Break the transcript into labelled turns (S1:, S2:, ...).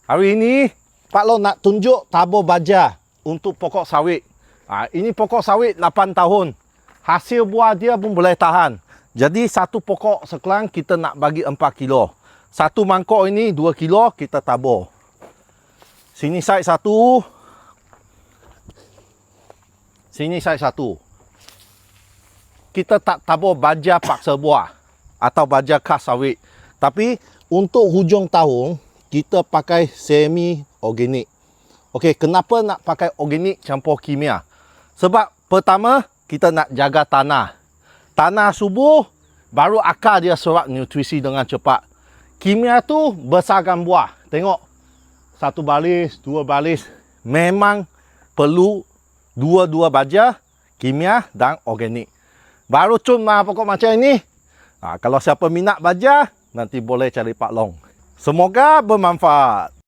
S1: Hari ini Pak Long nak tunjuk tabur baja untuk pokok sawit. Ini pokok sawit 8 tahun. Hasil buah dia pun boleh tahan. Jadi satu pokok sekelang kita nak bagi 4 kilo. Satu mangkok ini 2 kilo kita tabur. Sini side satu. Sini side satu. Kita tak tabur baja paksa buah atau baja khas sawit. Tapi untuk hujung tahun kita pakai semi organik. Okey, kenapa nak pakai organik campur kimia? Sebab pertama, kita nak jaga tanah. Tanah subur, baru akar dia serap nutrisi dengan cepat. Kimia tu besarkan buah. Tengok, satu balis, dua balis. Memang perlu dua-dua baja, kimia dan organik. Baru cuma pokok macam ini. Kalau siapa minat baja, nanti boleh cari Pak Long. Semoga bermanfaat.